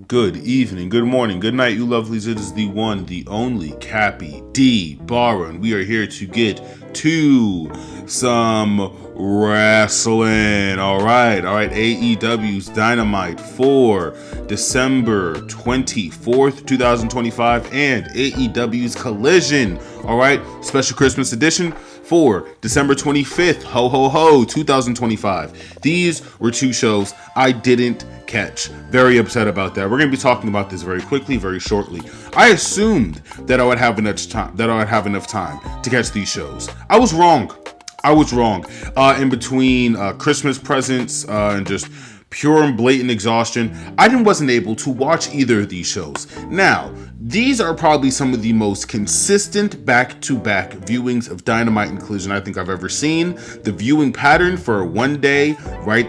good evening, good morning, good night, you lovelies. It is the one, the only Cappy D Barra, and we are here to get to some wrestling. All right. AEW's Dynamite for December 24th, 2025, and AEW's Collision. All right, special Christmas edition for December 25th, ho ho ho, 2025. These were two shows I didn't catch. Very upset about that. We're going to be talking about this very quickly, very shortly. I assumed that I would have enough time to catch these shows. I was wrong. In between Christmas presents and just pure and blatant exhaustion, I wasn't able to watch either of these shows. Now, these are probably some of the most consistent back-to-back viewings of Dynamite and Collision I think I've ever seen. The viewing pattern for one day, right?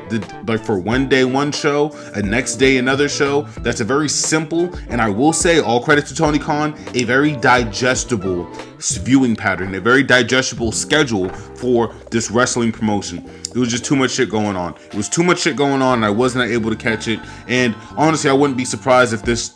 For one day one show, a next day another show. That's a very simple, and I will say, all credit to Tony Khan, a very digestible viewing pattern, a very digestible schedule for this wrestling promotion. It was just too much shit going on. And I wasn't able to catch it. And honestly, I wouldn't be surprised if this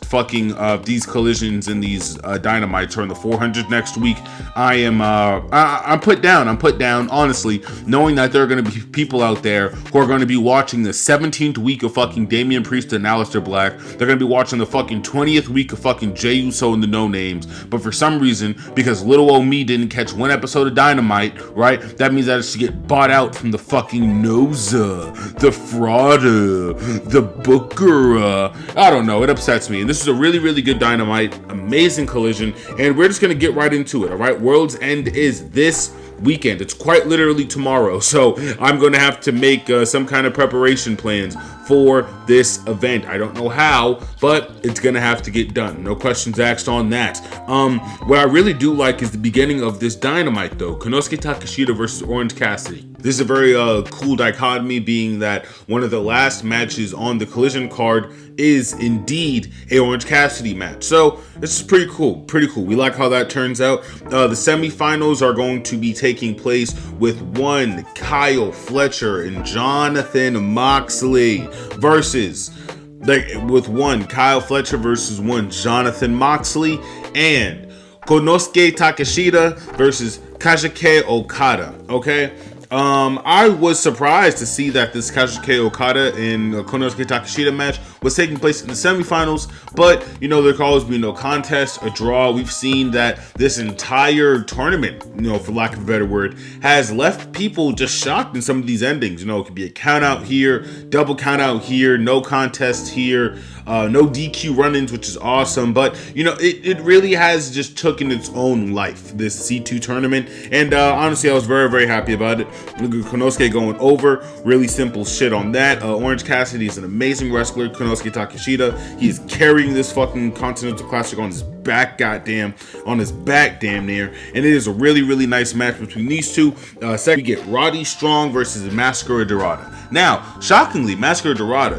these collisions and these Dynamites are in the 400 next week. I'm put down, honestly, knowing that there are going to be people out there who are going to be watching the 17th week of fucking Damian Priest and Aleister Black. They're going to be watching the fucking 20th week of fucking Jey Uso and the No Names. But for some reason, because little old me didn't catch one episode of Dynamite, right? That means I just get bought out from the fucking Noza, the Frauda, the Booker. I don't know. It upsets me. And this is a really, really good Dynamite, amazing Collision, and we're just gonna get right into it. All right, World's End is this weekend. It's quite literally tomorrow, so I'm gonna have to make some kind of preparation plans for this event. I don't know how, but it's gonna have to get done. No questions asked on that. What I really do like is the beginning of this Dynamite, though. Konosuke Takeshita versus Orange Cassidy. This is a very cool dichotomy, being that one of the last matches on the Collision card is indeed a Orange Cassidy match. So this is pretty cool. We like how that turns out. The semifinals are going to be taking place with one Kyle Fletcher and Jonathan Moxley versus one Jonathan Moxley and Konosuke Takeshita versus Kazuchika Okada. Okay. I was surprised to see that this Kazuchika Okada and Konosuke Takeshita match was taking place in the semifinals, but there can always be no contest, a draw. We've seen that this entire tournament, for lack of a better word, has left people just shocked in some of these endings. It could be a count out here, double count out here, no contest here, no DQ run-ins, which is awesome, but it really has just taken its own life, this C2 tournament, and honestly, I was very, very happy about it. Konosuke going over, really simple shit on that. Orange Cassidy is an amazing wrestler. Konosuke Takeshita, he's carrying this fucking Continental Classic on his back, damn near, and it is a really, really nice match between these two. Second, we get Roddy Strong versus Mascara Dorada. Now, shockingly, Mascara Dorada,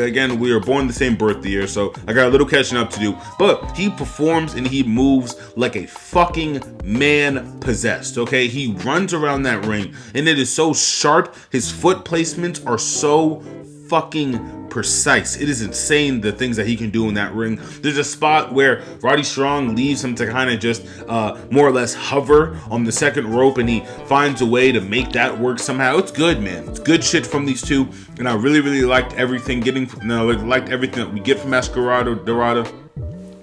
again, we are born the same birth year, so I got a little catching up to do, but he performs and he moves like a fucking man possessed, okay? He runs around that ring, and it is so sharp. His foot placements are so fucking precise. It is insane the things that he can do in that ring. There's a spot where Roddy Strong leaves him to kind of just more or less hover on the second rope, and he finds a way to make that work somehow. It's good, man. It's good shit from these two, and I really, really liked everything that we get from Mascara Dorada.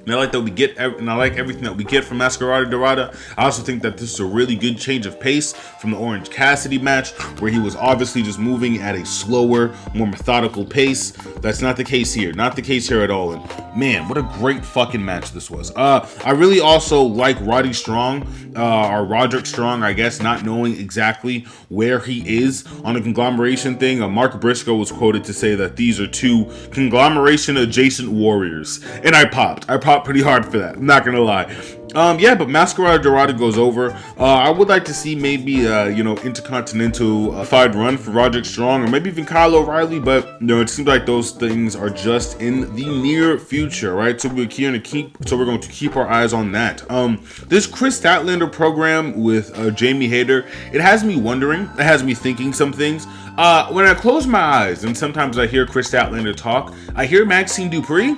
And I like everything that we get from Mascara Dorada. I also think that this is a really good change of pace from the Orange Cassidy match, where he was obviously just moving at a slower, more methodical pace. That's not the case here. Not the case here at all. And man, what a great fucking match this was. I really also like Roddy Strong, or Roderick Strong, I guess, not knowing exactly where he is on a conglomeration thing. Mark Briscoe was quoted to say that these are two conglomeration adjacent warriors. And I popped pretty hard for that, I'm not gonna lie. But Mascara Dorada goes over. I would like to see maybe intercontinental fight run for Roderick Strong, or maybe even Kyle O'Reilly, but it seems like those things are just in the near future, right? So we're going to keep our eyes on that. This Chris Statlander program with Jamie Hayter, it has me wondering, it has me thinking some things. When I close my eyes and sometimes I hear Chris Statlander talk, I hear Maxine Dupree.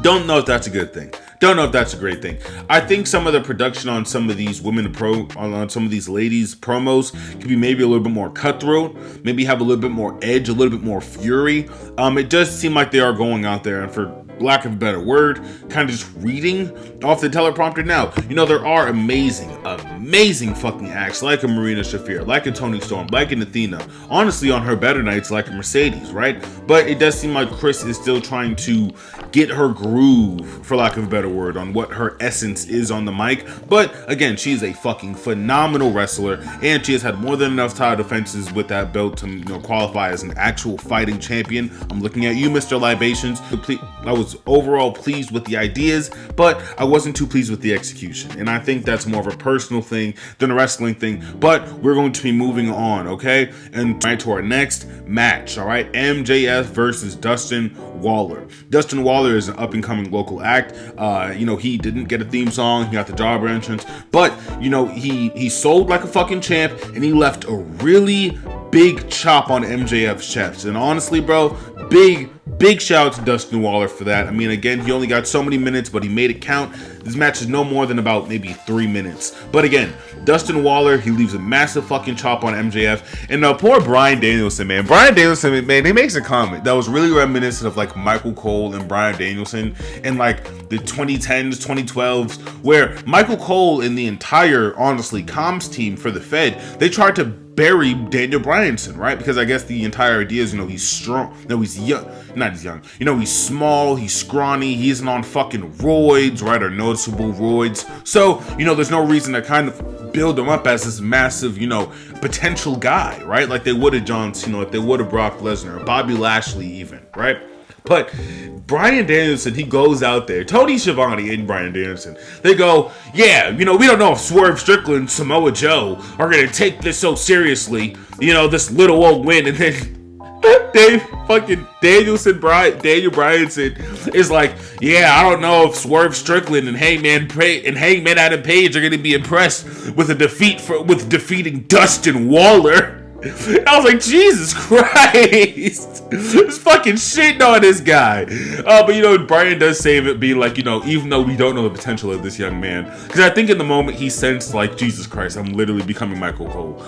Don't know if that's a good thing. Don't know if that's a great thing. I think some of the production on some of these on some of these ladies promos could be maybe a little bit more cutthroat, maybe have a little bit more edge, a little bit more fury. It does seem like they are going out there, and for lack of a better word, kind of just reading off the teleprompter. Now, there are amazing fucking acts like a Marina Shafir, like a Toni Storm, like an Athena, honestly on her better nights like a Mercedes, right? But it does seem like Chris is still trying to get her groove, for lack of a better word, on what her essence is on the mic. But again, she is a fucking phenomenal wrestler, and she has had more than enough title defenses with that belt to qualify as an actual fighting champion. I'm looking at you, Mr. Libations. I was overall pleased with the ideas, but I wasn't too pleased with the execution, and I think that's more of a personal thing than a wrestling thing. But we're going to be moving on, okay, and right to our next match. All right, MJF versus Dustin Waller. Dustin Waller is an up-and-coming local act. He didn't get a theme song, he got the jobber entrance, but he sold like a fucking champ, and he left a really big chop on MJF's chest. And honestly, bro, big shout out to Dustin Waller for that. I mean, again, he only got so many minutes, but he made it count. This match is no more than about maybe 3 minutes. But again, Dustin Waller, he leaves a massive fucking chop on MJF. And poor Bryan Danielson, man. Bryan Danielson, man, he makes a comment that was really reminiscent of like Michael Cole and Bryan Danielson in like the 2010s, 2012s, where Michael Cole and the entire, honestly, comms team for the Fed, they tried to bury Daniel Bryanson, right? Because I guess the entire idea is, he's strong. No, he's young. Not he's young. He's small, he's scrawny, he isn't on fucking roids, right? Or noticeable roids. So, there's no reason to kind of build him up as this massive, potential guy, right? Like they would have John Cena, like they would have Brock Lesnar, Bobby Lashley even, right? But Bryan Danielson, he goes out there. Tony Schiavone and Bryan Danielson, they go, yeah, we don't know if Swerve Strickland and Samoa Joe are going to take this so seriously, this little old win. And then Daniel Bryanson is like, yeah, I don't know if Swerve Strickland and Hangman Adam Page are going to be impressed with with defeating Dustin Waller. I was like, Jesus Christ, this fucking shitting on this guy. But Bryan does save it, being like, even though we don't know the potential of this young man, because I think in the moment he sensed like, Jesus Christ, I'm literally becoming Michael Cole.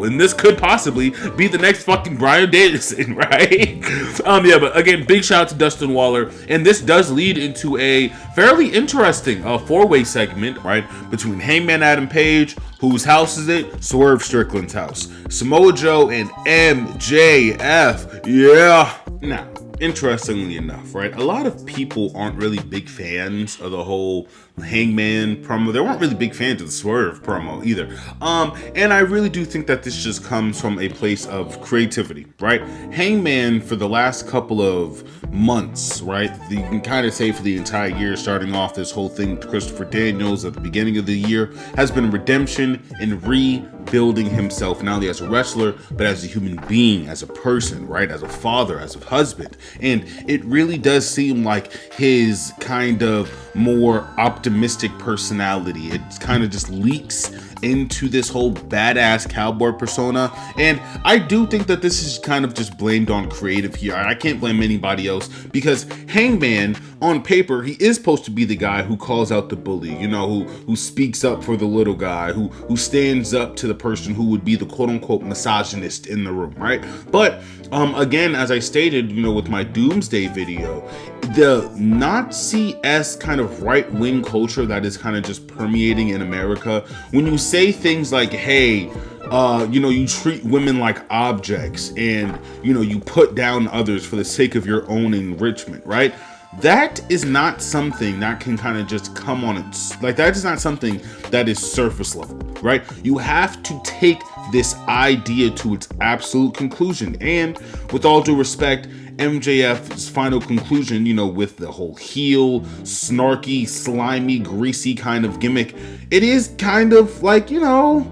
And this could possibly be the next fucking Bryan Danielson, right? But again, big shout out to Dustin Waller, and this does lead into a fairly interesting four-way segment, right, between Hangman Adam Page, whose house is it? Swerve Strickland's house. Samoa Joe and MJF. Yeah. Now, interestingly enough, right, a lot of people aren't really big fans of the whole Hangman promo. They weren't really big fans of the Swerve promo either. And I really do think that this just comes from a place of creativity, right? Hangman, for the last couple of months, right, you can kind of say for the entire year, starting off this whole thing with Christopher Daniels at the beginning of the year, has been redemption and rebuilding himself, not only as a wrestler, but as a human being, as a person, right, as a father, as a husband. And it really does seem like his kind of more optimistic personality, it kind of just leaks into this whole badass cowboy persona. And I do think that this is kind of just blamed on creative here. I can't blame anybody else, because Hangman, on paper, he is supposed to be the guy who calls out the bully, who speaks up for the little guy, who stands up to the person who would be the quote-unquote misogynist in the room, right? But again, as I stated, with my Doomsday video, the Nazi-esque kind of right-wing culture that is kind of just permeating in America, when you say things like, hey, you treat women like objects, and you put down others for the sake of your own enrichment, right? That is not something that can kind of just come on its, like, that is not something that is surface level, right? You have to take this idea to its absolute conclusion. And with all due respect, MJF's final conclusion, with the whole heel, snarky, slimy, greasy kind of gimmick, it is kind of like, a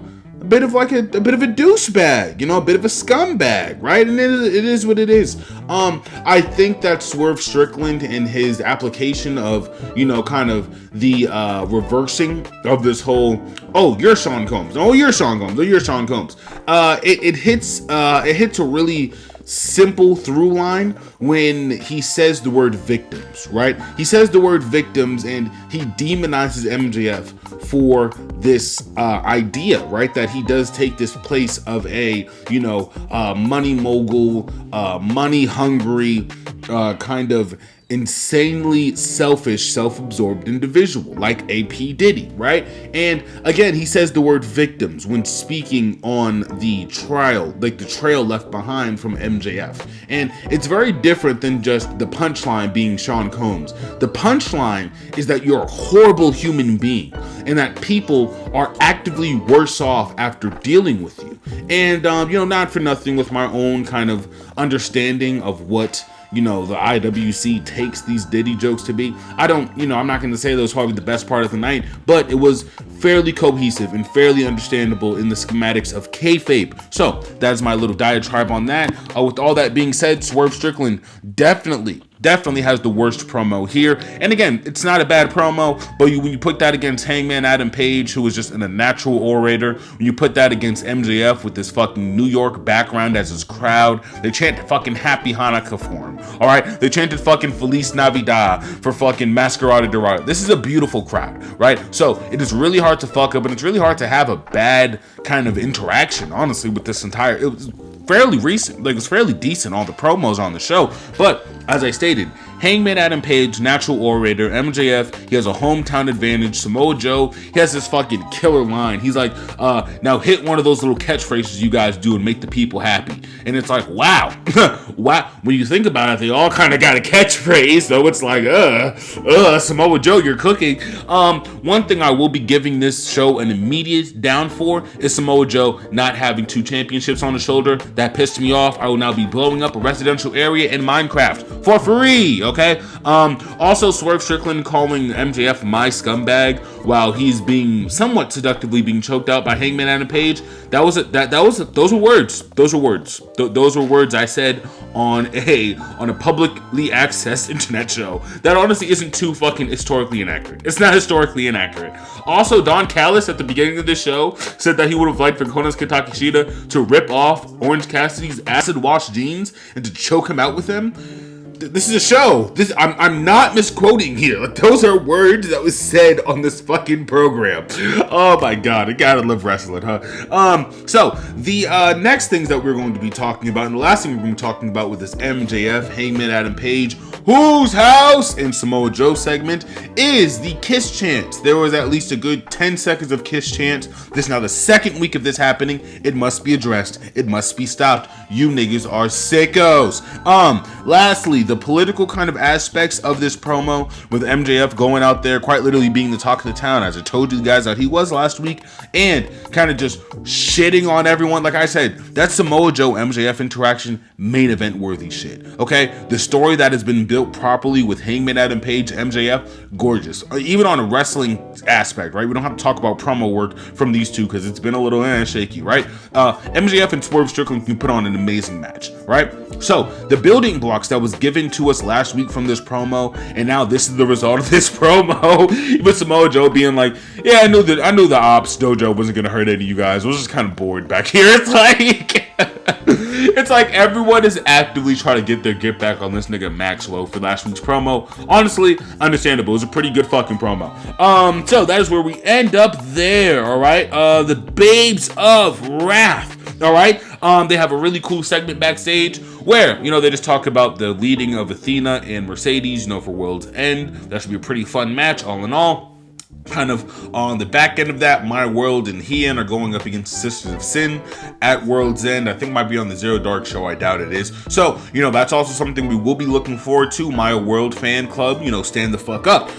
bit of a douchebag, a bit of a scumbag, right? And it is what it is. I think that Swerve Strickland and his application of, kind of the reversing of this whole, oh, you're Sean Combs, oh, you're Sean Combs, oh, you're Sean Combs. It hits a really simple through line when he says the word victims, right? He says the word victims and he demonizes MJF for this idea, right? That he does take this place of a, money mogul, money hungry, kind of insanely selfish, self-absorbed individual like a P. Diddy, right? And again, he says the word victims when speaking on the trial, like the trail left behind from MJF. And it's very different than just the punchline being Sean Combs. The punchline is that you're a horrible human being and that people are actively worse off after dealing with you. And, not for nothing with my own kind of understanding of what the IWC takes these Diddy jokes to be. I'm not going to say that was probably the best part of the night, but it was fairly cohesive and fairly understandable in the schematics of kayfabe. So that's my little diatribe on that. With all that being said, Swerve Strickland definitely has the worst promo here. And again, it's not a bad promo, but when you put that against Hangman Adam Page, who is just a natural orator, when you put that against MJF with this fucking New York background as his crowd, they chant fucking Happy Hanukkah for him, all right? They chanted fucking Feliz Navidad for fucking Masquerade Dorado. This is a beautiful crowd, right? So it is really hard to fuck up, and it's really hard to have a bad kind of interaction, honestly, with this entire... It was fairly recent, like it was fairly decent, all the promos on the show, but as I stated, Hangman Adam Page, natural orator, MJF, he has a hometown advantage. Samoa Joe, he has this fucking killer line. He's like, now hit one of those little catchphrases you guys do and make the people happy. And it's like, wow. Wow. When you think about it, they all kind of got a catchphrase, so it's like, Samoa Joe, you're cooking. One thing I will be giving this show an immediate down for is Samoa Joe not having 2 championships on his shoulder. That pissed me off. I will now be blowing up a residential area in Minecraft for free. Okay. Also, Swerve Strickland calling MJF my scumbag while he's being somewhat seductively being choked out by Hangman Adam Page. Those were words. Those were words I said on a publicly accessed internet show that honestly isn't too fucking historically inaccurate. It's not historically inaccurate. Also, Don Callis at the beginning of the show said that he would have liked for Konosuke Takeshita to rip off Orange Cassidy's acid wash jeans and to choke him out with them. This is a show. I'm not misquoting here. Like, those are words that was said on this fucking program. Oh my god, I gotta love wrestling, huh? So the next things that we're going to be talking about, and the last thing we're going to be talking about with this MJF, Hangman Adam Page, Whose House, and Samoa Joe segment is the Kiss chant. There was at least a good 10 seconds of Kiss chant. This is now the second week of this happening. It must be addressed. It must be stopped. You niggas are sickos. Lastly, the political kind of aspects of this promo with MJF going out there, quite literally being the talk of the town, as I told you guys that he was last week, and kind of just shitting on everyone. Like I said, that Samoa Joe MJF interaction, main event worthy shit. Okay, the story that has been built properly with Hangman Adam Page, MJF, gorgeous. Even on a wrestling aspect, right? We don't have to talk about promo work from these two because it's been a little shaky, right? MJF and Swerve Strickland can put on an amazing match, right? So the building blocks that was given to us last week from this promo, and now this is the result of this promo. Even Samoa Joe being like, yeah, I knew the Ops Dojo wasn't gonna hurt any of you guys. I was just kind of bored back here. It's like everyone is actively trying to get their get back on this nigga Maxwell for last week's promo. Honestly, understandable. It was a pretty good fucking promo. So that is where we end up there. All right. The Babes of Wrath. All right. They have a really cool segment backstage where, they just talk about the leading of Athena and Mercedes, for World's End. That should be a pretty fun match, all in all. Kind of on the back end of that, My World and Hien are going up against Sisters of Sin at World's End. I think it might be on the Zero Dark show. I doubt it is. So, that's also something we will be looking forward to. My World fan club, stand the fuck up.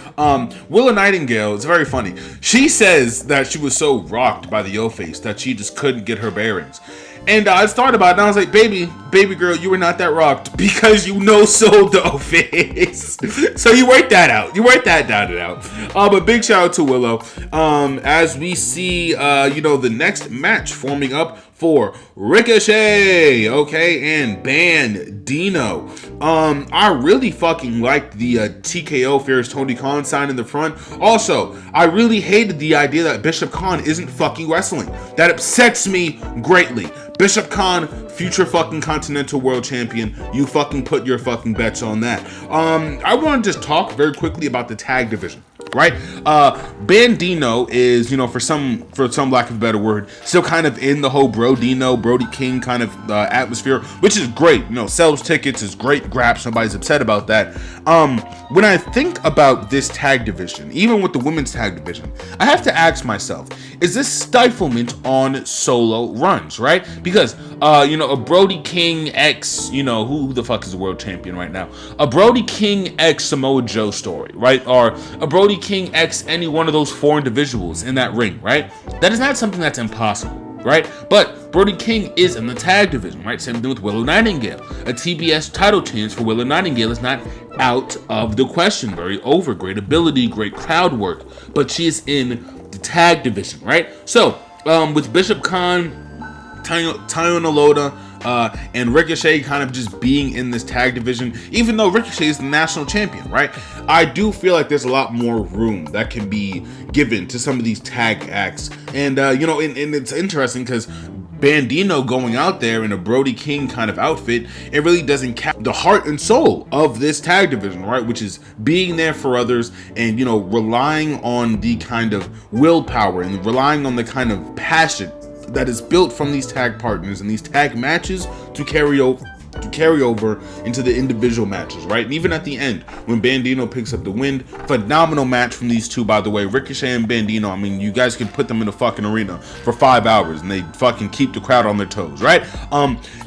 Willa Nightingale, it's very funny. She says that she was so rocked by the O-Face that she just couldn't get her bearings. And I thought about it, and I was like, baby girl, you were not that rocked because sold the O-Face. So you worked that out. You worked that down and out. But big shout out to Willow. As we see, the next match forming up for Ricochet, okay, and Bandino. I really fucking liked the TKO Fierce Tony Khan sign in the front. Also, I really hated the idea that Bishop Khan isn't fucking wrestling. That upsets me greatly. Bishop Khan, future fucking Continental World Champion. You fucking put your fucking bets on that. I want to just talk very quickly about the tag division, right? Bandino is, for some lack of a better word, still kind of in the whole Brody King kind of atmosphere, which is great. Sells tickets, is great graps. Nobody's upset about that. When I think about this tag division, even with the women's tag division, I have to ask myself, is this stiflement on solo runs, right? Because, a Brody King X, who the fuck is the world champion right now? A Brody King X Samoa Joe story, right? Or a Brody King X any one of those four individuals in that ring, right? That is not something that's impossible, right? But Brody King is in the tag division, right? Same thing with Willow Nightingale. A TBS title chance for Willow Nightingale is not out of the question. Very over. Great ability, great crowd work. But she is in the tag division, right? So, with Bishop Khan, Tayona Loda, and Ricochet kind of just being in this tag division, even though Ricochet is the national champion, right? I do feel like there's a lot more room that can be given to some of these tag acts. And, and it's interesting because Bandino going out there in a Brody King kind of outfit, it really doesn't capture the heart and soul of this tag division, right? Which is being there for others and, relying on the kind of willpower and relying on the kind of passion that is built from these tag partners and these tag matches to carry over into the individual matches, right? And even at the end, when Bandino picks up the win, phenomenal match from these two, by the way. Ricochet and Bandino, I mean, you guys could put them in a fucking arena for 5 hours and they fucking keep the crowd on their toes, right?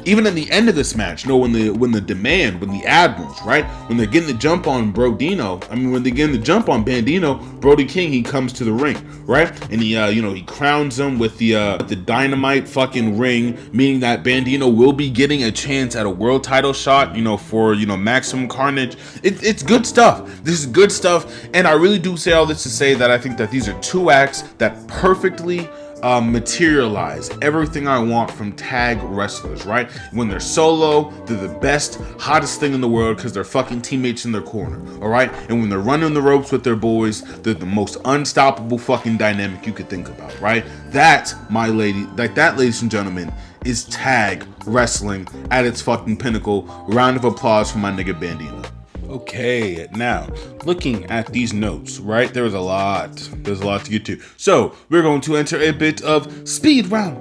Even at the end of this match, when the Admirals, right, when they're getting the jump on when they're getting the jump on Bandino, Brody King, he comes to the ring, right? And he, he crowns him with the Dynamite fucking ring, meaning that Bandino will be getting a chance at a world title shot, for, Maximum Carnage. It's good stuff. This is good stuff. And I really do say all this to say that I think that these are two acts that perfectly materialize everything I want from tag wrestlers, right? When they're solo, they're the best, hottest thing in the world because they're fucking teammates in their corner, all right? And when they're running the ropes with their boys, they're the most unstoppable fucking dynamic you could think about, right? That, ladies and gentlemen, is tag wrestling at its fucking pinnacle. Round of applause for my nigga Bandino. Okay, now looking at these notes, right? There's a lot to get to. So we're going to enter a bit of speed round.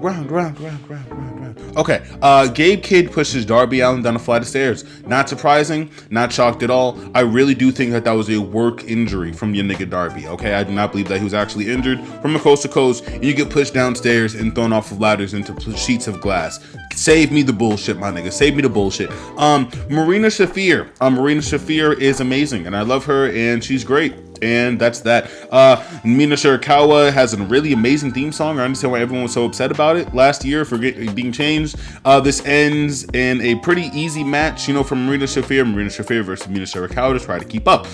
Okay, Gabe Kidd pushes Darby Allin down a flight of stairs. Not surprising, not shocked at all. I really do think that was a work injury from your nigga Darby, okay? I do not believe that he was actually injured. From a coast to coast, you get pushed downstairs and thrown off of ladders into sheets of glass. Save me the bullshit, my nigga. Save me the bullshit. Marina Shafir is amazing, and I love her, and she's great. And that's that. Mina Shirakawa has a really amazing theme song. I understand why everyone was so upset about it last year for being changed. This ends in a pretty easy match, for Marina Shafir versus Mina Shirakawa to try to keep up.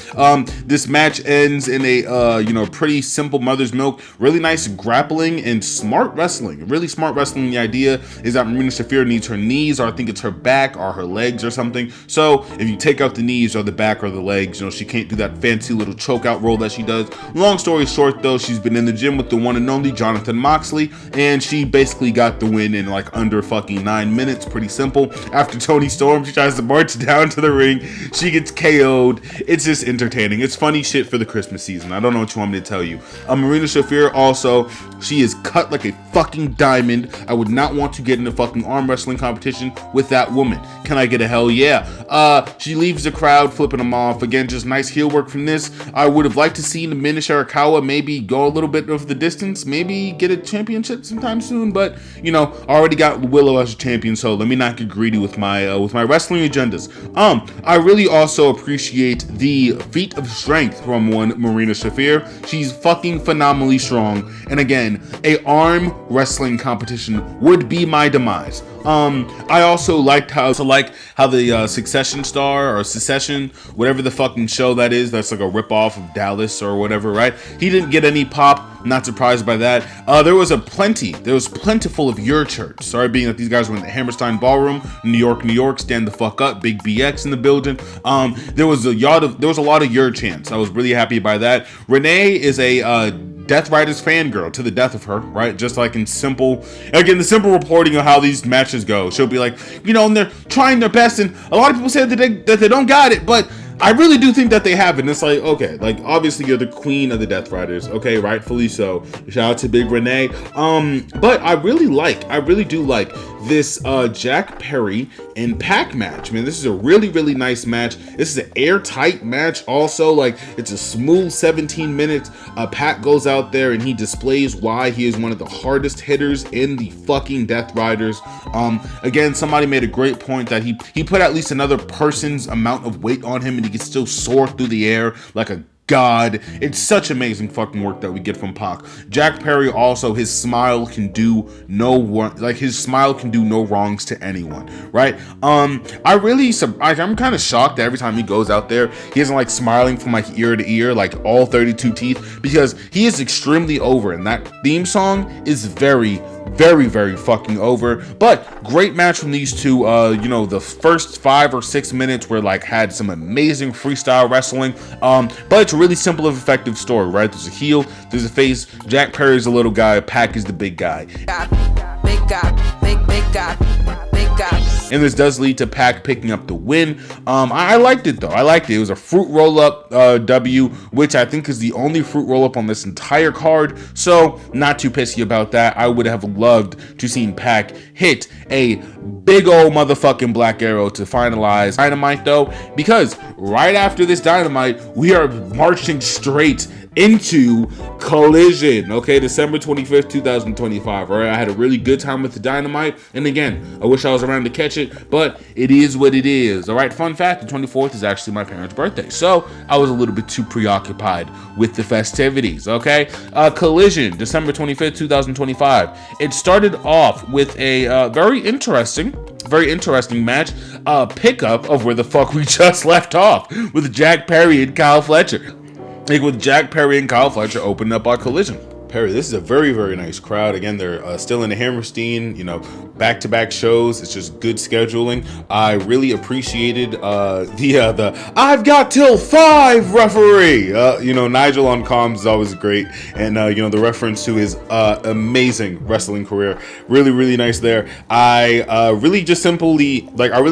This match ends in a pretty simple mother's milk. Really nice grappling and smart wrestling. Really smart wrestling. The idea is that Marina Shafir needs her knees, or I think it's her back or her legs or something. So if you take out the knees or the back or the legs, she can't do that fancy little choke out role that she does. Long story short, though, she's been in the gym with the one and only Jonathan Moxley, and she basically got the win in like under fucking 9 minutes. Pretty simple. After Toni Storm, she tries to march down to the ring. She gets KO'd. It's just entertaining. It's funny shit for the Christmas season. I don't know what you want me to tell you. Marina Shafir also, she is cut like a fucking diamond. I would not want to get in a fucking arm wrestling competition with that woman. Can I get a hell yeah? She leaves the crowd flipping them off. Again, just nice heel work from this. I would have liked to see Mina Shirakawa maybe go a little bit of the distance, maybe get a championship sometime soon, but already got Willow as a champion, so let me not get greedy with my wrestling agendas. I really also appreciate the feat of strength from one Marina Shafir. She's fucking phenomenally strong, and again, a arm wrestling competition would be my demise. I also liked how the Succession Star or Secession, whatever the fucking show that is, that's like a ripoff of Dallas or whatever, right? He didn't get any pop. Not surprised by that. There was plentiful of your church. Sorry, being that these guys were in the Hammerstein Ballroom, New York, stand the fuck up, Big BX in the building. There was a lot of your chants. I was really happy by that. Renee is a Death Riders fangirl to the death of her, right? Just like the simple reporting of how these matches go. She'll be like, and they're trying their best, and a lot of people say that they don't got it, but I really do think that they have it. And it's like, okay, like obviously you're the queen of the Death Riders, okay, rightfully so. Shout out to Big Renee. But I really do like this Jack Perry and Pac match. Man, this is a really, really nice match. This is an airtight match. Also, like, it's a smooth 17 minutes. Pac goes out there and he displays why he is one of the hardest hitters in the fucking Death Riders. Again, somebody made a great point that he put at least another person's amount of weight on him and he can still soar through the air like a god. It's such amazing fucking work that we get from Pac. Jack Perry also, his smile can do no wrongs to anyone, right? I'm kind of shocked that every time he goes out there, he isn't like smiling from like ear to ear, like all 32 teeth, because he is extremely over, and that theme song is very, very, very fucking over. But great match from these two. The first 5 or 6 minutes were like had some amazing freestyle wrestling. But it's a really simple and effective story, right? There's a heel, there's a face. Jack Perry's the little guy, Pac is the big guy. Big guy. And this does lead to Pac picking up the win. I liked it though. It was a fruit roll-up W, which I think is the only fruit roll-up on this entire card. So not too pissy about that. I would have loved to seen Pac hit a big old motherfucking black arrow to finalize Dynamite though, because right after this Dynamite, we are marching straight into Collision, okay, December 25th, 2025, all right? I had a really good time with the Dynamite, and again, I wish I was around to catch it, but it is what it is, all right? Fun fact, the 24th is actually my parents' birthday, so I was a little bit too preoccupied with the festivities, okay? Collision, December 25th, 2025. It started off with a very interesting match, pickup of where the fuck we just left off with Jack Perry and Kyle Fletcher. With Jack Perry and Kyle Fletcher opening up our Collision. Perry, this is a very, very nice crowd. Again, they're still in the Hammerstein, back-to-back shows. It's just good scheduling. I really appreciated the I've got till 5 referee. Nigel on comms is always great, and the reference to his amazing wrestling career, really, really nice there. I really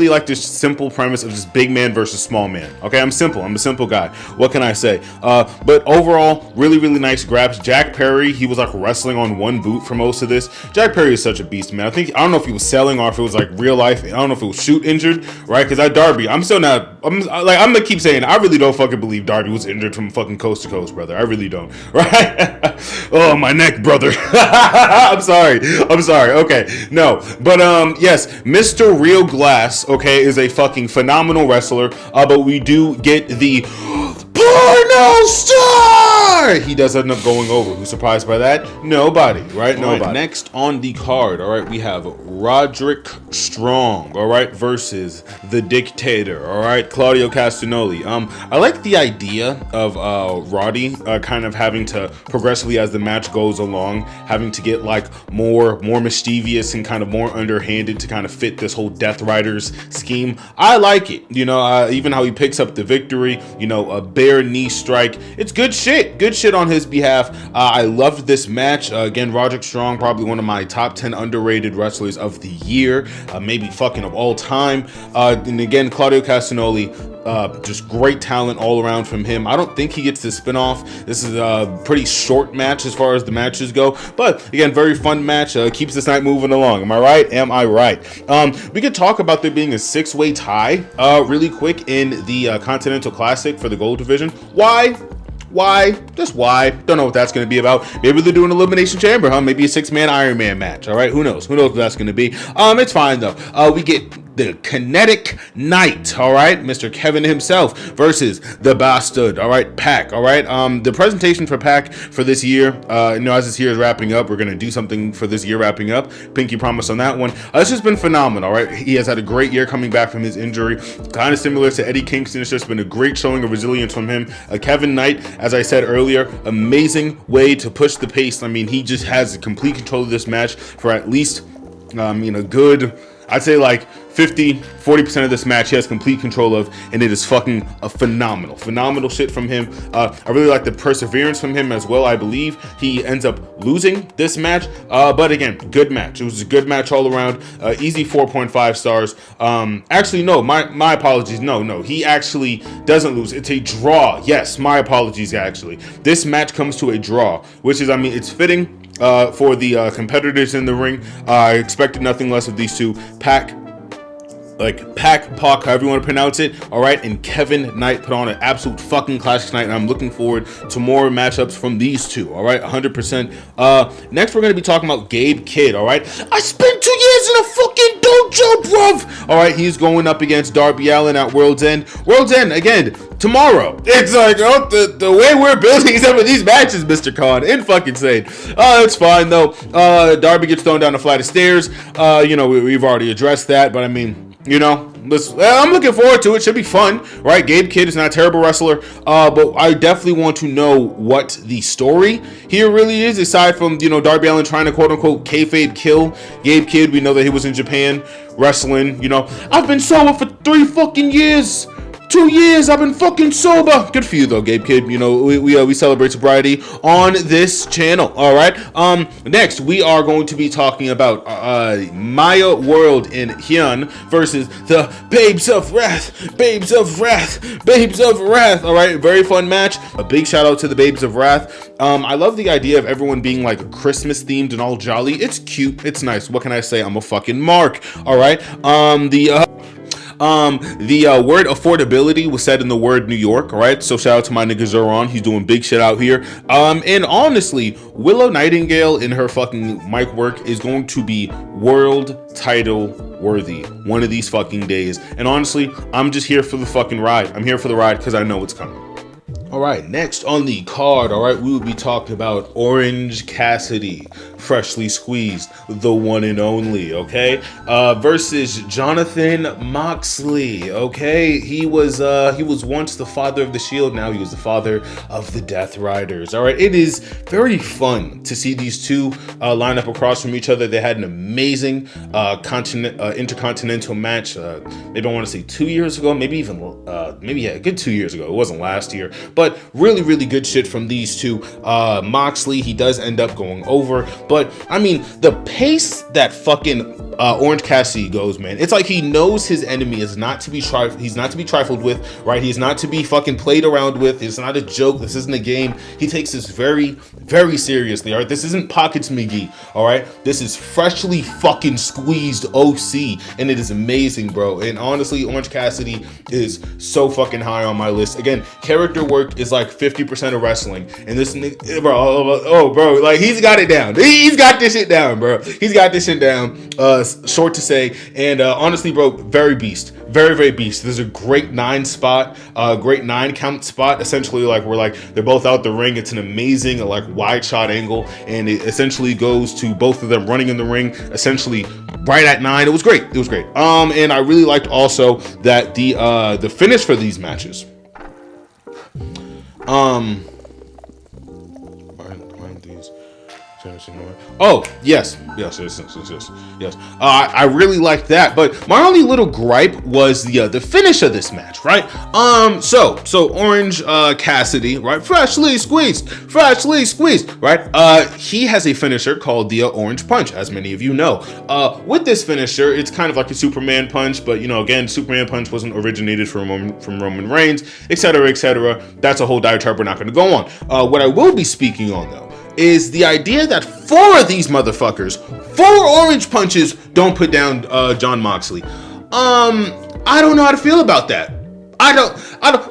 like this simple premise of just big man versus small man. Okay, I'm a simple guy. What can I say? But overall, really, really nice grabs. Jack Perry, he was like wrestling on one boot for most of this. Jack Perry is such a beast, man. I don't know if he was selling or if it was like real life. I don't know if it was shoot injured, right? Because that Darby, I'm gonna keep saying, I really don't fucking believe Darby was injured from fucking coast to coast, brother. I really don't, right? Oh, my neck, brother. I'm sorry. Okay, no, but yes, Mr. Real Glass, okay, is a fucking phenomenal wrestler. But we do get the porno star. He does end up going over. Who's surprised by that? Nobody, right? Nobody. Right, next on the card, all right, we have Roderick Strong, all right, versus the Dictator, all right, Claudio Castagnoli. I like the idea of Roddy kind of having to progressively, as the match goes along, having to get like more mischievous and kind of more underhanded to kind of fit this whole Death Riders scheme. I like it, even how he picks up the victory, a bare knee strike. It's good shit on his behalf. I loved this match. Again, Roderick Strong, probably one of my top 10 underrated wrestlers of the year, maybe fucking of all time. And again, Claudio Castagnoli, just great talent all around from him. I don't think he gets the spinoff. This is a pretty short match as far as the matches go, but again, very fun match. Keeps this night moving along. Am I right? We could talk about there being a 6-way tie really quick in the Continental Classic for the Gold Division. Why? Just why? Don't know what that's going to be about. Maybe they're doing Elimination Chamber, huh? Maybe a 6-man Iron Man match. All right, who knows? Who knows what that's going to be? It's fine though. We get the Kinetic Knight, all right, Mr. Kevin himself versus the Bastard, all right, Pac, all right. The presentation for Pac for this year, as this year is wrapping up, we're gonna do something for this year wrapping up. Pinky promise on that one. It's just been phenomenal, all right. He has had a great year coming back from his injury, kind of similar to Eddie Kingston. It's just been a great showing of resilience from him. Kevin Knight, as I said earlier, amazing way to push the pace. I mean, he just has complete control of this match for at least, good, I'd say like 40% of this match he has complete control of, and it is fucking a phenomenal shit from him. I really like the perseverance from him as well. I believe he ends up losing this match, but again, good match. It was a good match all around. Easy 4.5 stars. Actually, no, my apologies. No, he actually doesn't lose. It's a draw. Yes, my apologies. Actually, this match comes to a draw, which is, it's fitting. For the competitors in the ring. I expected nothing less of these two. Pac, however you want to pronounce it, all right, and Kevin Knight put on an absolute fucking classic night, and I'm looking forward to more matchups from these two, all right, 100%. Next, we're going to be talking about Gabe Kidd, all right. I spent 2 years in a fucking dojo, bruv. All right, he's going up against Darby Allin at World's End. World's End, again, tomorrow. It's like, the way we're building some of these matches, Mr. Khan, insane. It's fine, though. Darby gets thrown down a flight of stairs. We've already addressed that, but I'm looking forward to it. Should be fun, right? Gabe Kidd is not a terrible wrestler, but I definitely want to know what the story here really is, aside from, Darby Allin trying to quote-unquote kayfabe kill Gabe Kidd. We know that he was in Japan wrestling, I've been sober for 3 fucking years. 2 years, I've been fucking sober. Good for you though, Gabe Kidd. We celebrate sobriety on this channel. All right. Next we are going to be talking about Maya World in Hyun versus the Babes of Wrath. All right, very fun match. A big shout out to the Babes of Wrath. I love the idea of everyone being like Christmas themed and all jolly. It's cute. It's nice. What can I say? I'm a fucking mark. All right. The word affordability was said in the word New York, all right? So shout out to my nigga Zoran. He's doing big shit out here. And honestly, Willow Nightingale in her fucking mic work is going to be world title worthy one of these fucking days. And honestly, I'm just here for the fucking ride. I'm here for the ride because I know it's coming. All right, next on the card, all right, we will be talking about Orange Cassidy, freshly squeezed, the one and only, okay, versus Jonathan Moxley, okay. He was once the father of the Shield, now he was the father of the Death Riders. All right, it is very fun to see these two line up across from each other. They had an amazing intercontinental match. Maybe I want to say 2 years ago, maybe a good 2 years ago. It wasn't last year, but really good shit from these two. Moxley, he does end up going over, but the pace that fucking Orange Cassidy goes, man, it's like he knows his enemy is not to be trifled with, right? He's not to be fucking played around with. It's not a joke. This isn't a game. He takes this very seriously, all right? This isn't Pockets McGee, all right? This is freshly fucking squeezed OC, and it is amazing, bro. And honestly, Orange Cassidy is so fucking high on my list. Again, character work is like 50% of wrestling, and this nigga, bro, like he's got it down. He's got this shit down, bro. He's got this shit down. Short to say, and honestly, bro, very beast. There's a great 9 spot, great 9 count spot. Essentially, like they're both out the ring. It's an amazing like wide shot angle, and it essentially goes to both of them running in the ring, essentially right at 9. It was great. And I really liked also that the finish for these matches. Oh, yes. I really liked that, but my only little gripe was the finish of this match, right? So Orange Cassidy, right? Freshly squeezed, right? He has a finisher called the Orange Punch, as many of you know. With this finisher, it's kind of like a Superman punch, but again, Superman punch wasn't originated from Roman Reigns, etc. That's a whole diatribe we're not going to go on. What I will be speaking on though is the idea that 4 of these motherfuckers, 4 orange punches, don't put down Jon Moxley. I don't know how to feel about that. I don't,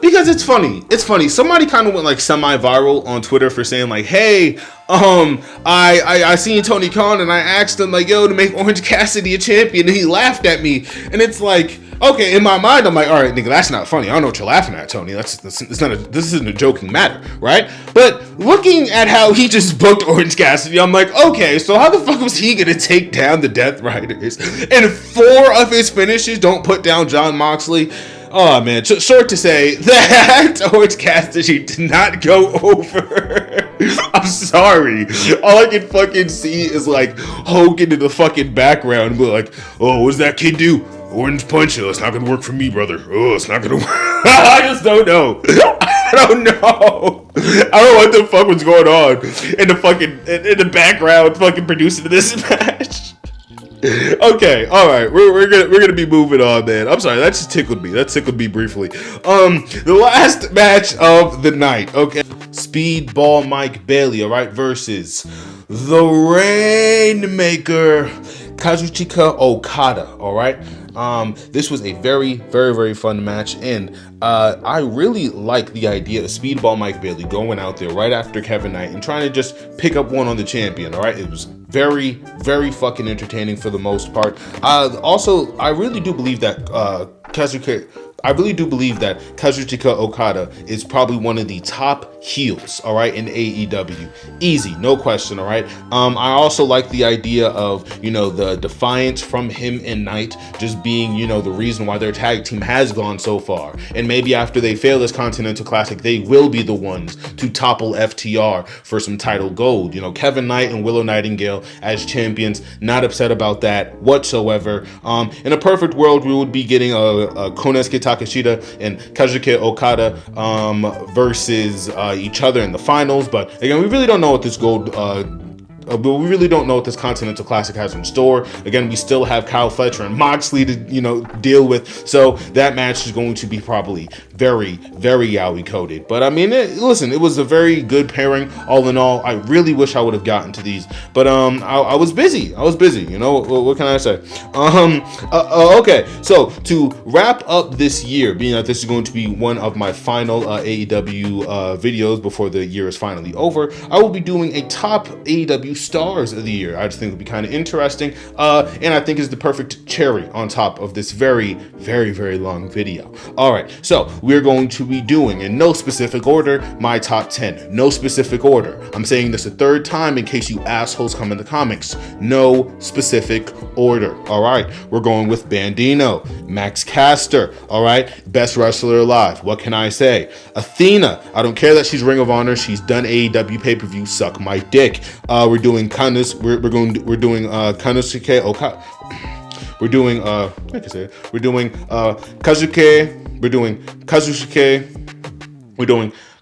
because it's funny. It's funny. Somebody kind of went like semi-viral on Twitter for saying like, hey, I seen Tony Khan and I asked him like, yo, to make Orange Cassidy a champion, and he laughed at me. And it's like, okay, in my mind, I'm like, all right, nigga, that's not funny. I don't know what you're laughing at, Tony. This isn't a joking matter, right? But looking at how he just booked Orange Cassidy, I'm like, okay, so how the fuck was he gonna take down the Death Riders? And 4 of his finishes don't put down Jon Moxley. Oh man, short to say that Orange Cassidy did not go over. I'm sorry. All I can fucking see is like Hogan in the fucking background and be like, oh, what does that kid do? Orange punch. Oh, it's not gonna work for me, brother. Oh, it's not gonna work. I just don't know. I don't know. I don't know what the fuck was going on in the background fucking producing this match. Okay, all right, we're gonna be moving on, man. I'm sorry, that just tickled me. That tickled me briefly. The last match of the night. Okay, Speedball Mike Bailey, all right, versus the Rainmaker Kazuchika Okada. All right. This was a very, very, very fun match, and I really like the idea of Speedball Mike Bailey going out there right after Kevin Knight and trying to just pick up one on the champion. All right, it was very, very fucking entertaining for the most part. Also, I really do believe that Kazuchika Okada is probably one of the top heels, all right, in AEW. Easy, no question, all right. I also like the idea of, the defiance from him and Knight just being, the reason why their tag team has gone so far. And maybe after they fail this Continental Classic, they will be the ones to topple FTR for some title gold. Kevin Knight and Willow Nightingale as champions, not upset about that whatsoever. In a perfect world, we would be getting a Konosuke Takeshita and Kazuchika Okada versus each other in the finals, but again, we really don't know what this but we really don't know what this Continental Classic has in store. Again, we still have Kyle Fletcher and Moxley to deal with, so that match is going to be probably very, very yaoi coded. But I mean, listen, it was a very good pairing all in all. I really wish I would have gotten to these, but I was busy. What can I say? Okay, so to wrap up this year, being that this is going to be one of my final AEW videos before the year is finally over, I will be doing a top AEW stars of the year. I just think it'll be kind of interesting, and I think is the perfect cherry on top of this very, very, very long video. All right, so we're going to be doing, in no specific order, my top 10. No specific order. I'm saying this a third time in case you assholes come in the comics. No specific order. All right, we're going with Bandino, Max Caster. All right, best wrestler alive. What can I say? Athena. I don't care that she's Ring of Honor. She's done AEW pay-per-view. Suck my dick. We're doing Kazuchika Okada. We're doing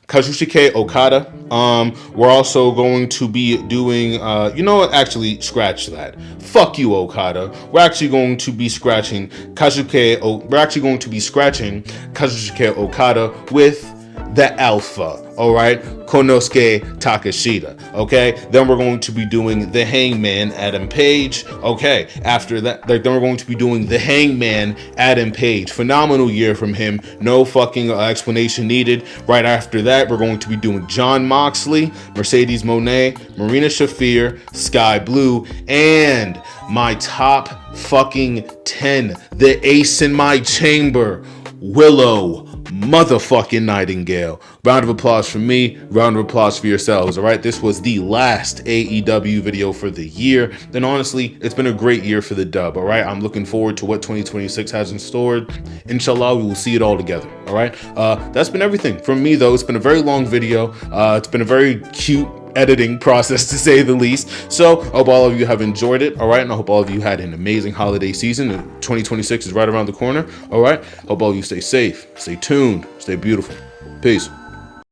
Kazuchika Okada. We're also going to be doing, actually, scratch that. Fuck you, Okada. We're actually going to be scratching Kazuchika Okada with the Alpha, all right, Konosuke Takeshita, okay? Then we're going to be doing the Hangman, Adam Page, okay? After that, then we're going to be doing the Hangman, Adam Page. Phenomenal year from him, no fucking explanation needed. Right after that, we're going to be doing Jon Moxley, Mercedes Moné, Marina Shafir, Sky Blue, and my top fucking 10, the ace in my chamber, Willow motherfucking Nightingale. Round of applause for me, round of applause for yourselves. All right, this was the last AEW video for the year, and honestly, it's been a great year for the dub. All right, I'm looking forward to what 2026 has in store. Inshallah, we will see it all together. All right, that's been everything from me, though. It's been a very long video. It's been a very cute editing process, to say the least. So I hope all of you have enjoyed it. All right, and I hope all of you had an amazing holiday season. 2026 is right around the corner. All right, hope all of you stay safe, stay tuned, stay beautiful. Peace.